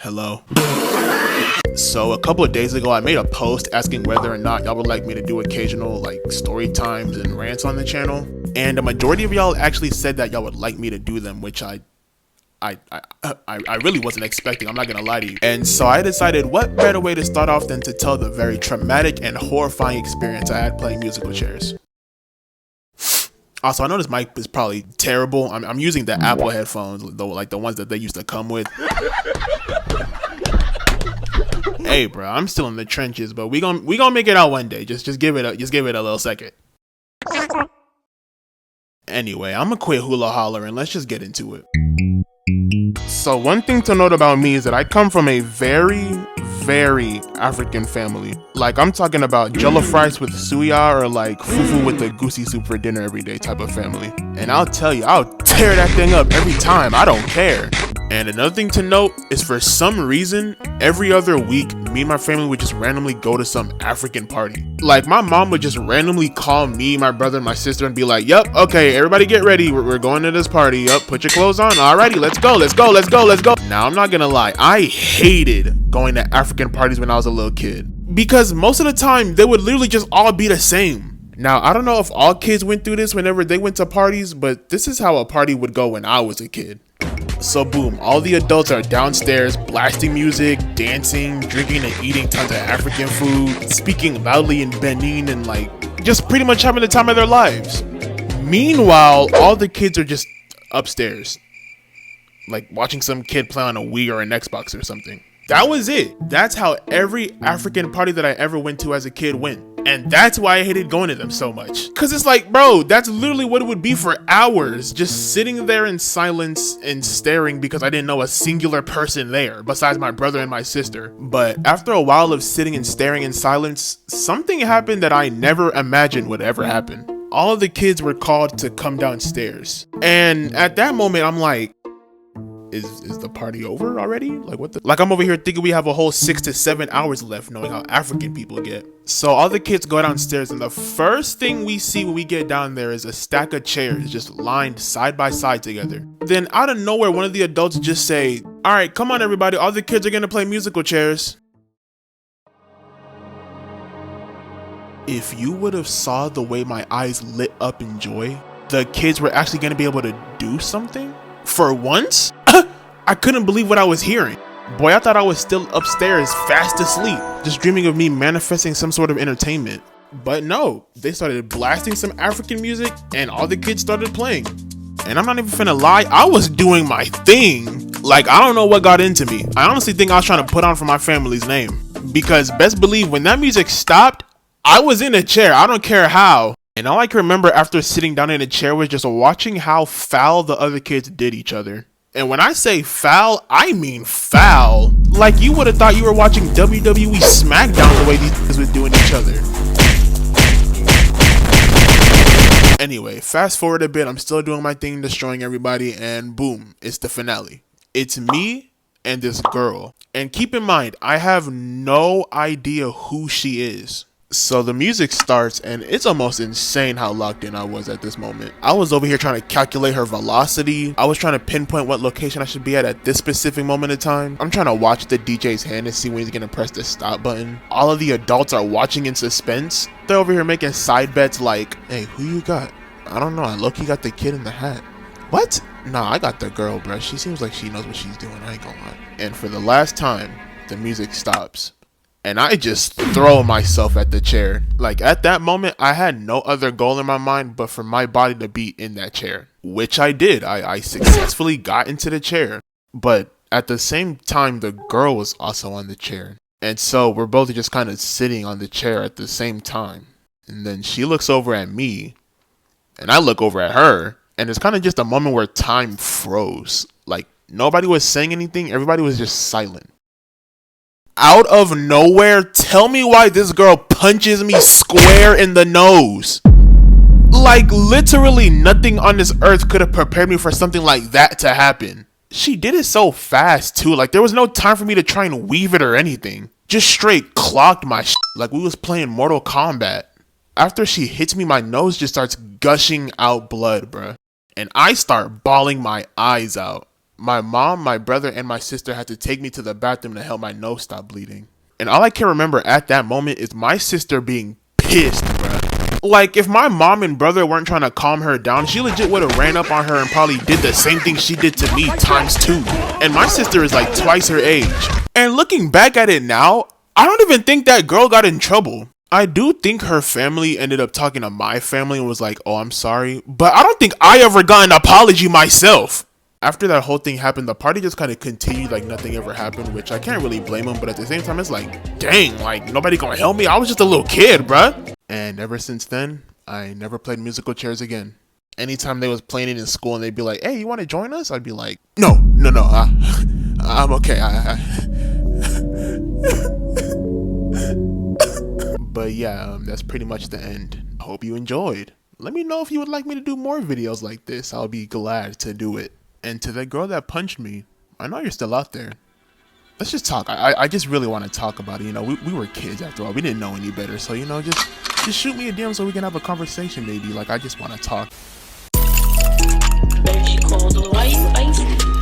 Hello. So a couple of days ago, I made a post asking whether or not y'all would like me to do occasional like story times and rants on the channel, and the majority of y'all actually said that y'all would like me to do them, which I really wasn't expecting. I'm not gonna lie to you. And so I decided, what better way to start off than to tell the very traumatic and horrifying experience I had playing musical chairs. Also, I know this mic is probably terrible. I'm using the Apple headphones, though, like the ones that they used to come with. Hey, bro, I'm still in the trenches, but we gonna make it out one day. Just give it a little second. Anyway, I'm gonna quit hula hollering. Let's just get into it. So one thing to note about me is that I come from a very African family. Like, I'm talking about jollof rice with suya or like fufu with the goosey soup for dinner every day type of family. And I'll tell you, I'll tear that thing up every time. I don't care. And another thing to note is, for some reason, every other week, me and my family would just randomly go to some African party. Like, my mom would just randomly call me, my brother, and my sister and be like, "Yup, okay, everybody get ready. We're going to this party. Yup, put your clothes on. Alrighty, let's go. Now, I'm not gonna lie. I hated going to African parties when I was a little kid, because most of the time, they would literally just all be the same. Now, I don't know if all kids went through this whenever they went to parties, but this is how a party would go when I was a kid. So boom, all the adults are downstairs blasting music, dancing, drinking and eating tons of African food, speaking loudly in Benin, and like just pretty much having the time of their lives. Meanwhile, all the kids are just upstairs, like watching some kid play on a Wii or an Xbox or something. That was it. That's how every African party that I ever went to as a kid went. And that's why I hated going to them so much. Cause it's like, bro, that's literally what it would be for hours, just sitting there in silence and staring, because I didn't know a singular person there besides my brother and my sister. But after a while of sitting and staring in silence, something happened that I never imagined would ever happen. All of the kids were called to come downstairs. And at that moment, I'm like, Is the party over already? Like, what the? Like, I'm over here thinking we have a whole 6 to 7 hours left, knowing how African people get. So all the kids go downstairs, and the first thing we see when we get down there is a stack of chairs just lined side by side together. Then out of nowhere, one of the adults just say, "All right, come on everybody, all the kids are gonna play musical chairs." If you would have saw the way my eyes lit up in joy, the kids were actually gonna be able to do something for once. I couldn't believe what I was hearing. Boy, I thought I was still upstairs fast asleep, just dreaming of me manifesting some sort of entertainment. But no, they started blasting some African music and all the kids started playing. And I'm not even finna lie, I was doing my thing. Like, I don't know what got into me. I honestly think I was trying to put on for my family's name. Because best believe, when that music stopped, I was in a chair, I don't care how. And all I can remember after sitting down in a chair was just watching how foul the other kids did each other. And when I say foul, I mean foul. Like, you would have thought you were watching WWE SmackDown the way these kids were doing each other. Anyway, fast forward a bit, I'm still doing my thing, destroying everybody, and boom, it's the finale. It's me and this girl. And keep in mind, I have no idea who she is. So the music starts, and it's almost insane how locked in I was at this moment. I was over here trying to calculate her velocity. I was trying to pinpoint what location I should be at this specific moment in time. I'm trying to watch the DJ's hand and see when he's gonna press the stop button. All of the adults are watching in suspense. They're over here making side bets like, "Hey, who you got?" "I don't know, I low-key got the kid in the hat." "What?" "Nah, I got the girl, bro. She seems like she knows what she's doing, I ain't gonna lie." And for the last time, the music stops. And I just throw myself at the chair. Like, at that moment, I had no other goal in my mind but for my body to be in that chair. Which I did. I successfully got into the chair. But at the same time, the girl was also on the chair. And so we're both just kind of sitting on the chair at the same time. And then she looks over at me. And I look over at her. And it's kind of just a moment where time froze. Like, nobody was saying anything. Everybody was just silent. Out of nowhere, tell me why this girl punches me square in the nose. Like, literally nothing on this earth could have prepared me for something like that to happen. She did it so fast too, like there was no time for me to try and weave it or anything. Just straight clocked my shit like we was playing Mortal Kombat. After she hits me, my nose just starts gushing out blood, bruh. And I start bawling my eyes out. my mom, my brother, and my sister had to take me to the bathroom to help my nose stop bleeding. And all I can remember at that moment is my sister being pissed, bruh. Like, if my mom and brother weren't trying to calm her down, she legit would have ran up on her and probably did the same thing she did to me times 2. And my sister is like twice her age. And looking back at it now, I don't even think that girl got in trouble. I do think her family ended up talking to my family and was like, oh, I'm sorry. But I don't think I ever got an apology myself. After that whole thing happened, the party just kind of continued like nothing ever happened, which I can't really blame them. But at the same time, it's like, dang, like nobody gonna help me. I was just a little kid, bruh. And ever since then, I never played musical chairs again. Anytime they was playing it in school and they'd be like, hey, you want to join us? I'd be like, no, I'm okay. But yeah, that's pretty much the end. I hope you enjoyed. Let me know if you would like me to do more videos like this. I'll be glad to do it. And to the girl that punched me, I know you're still out there. Let's just talk. I just really want to talk about it. You know, we were kids after all. We didn't know any better. So, you know, just shoot me a DM so we can have a conversation maybe. Like, I just want to talk. She called, why you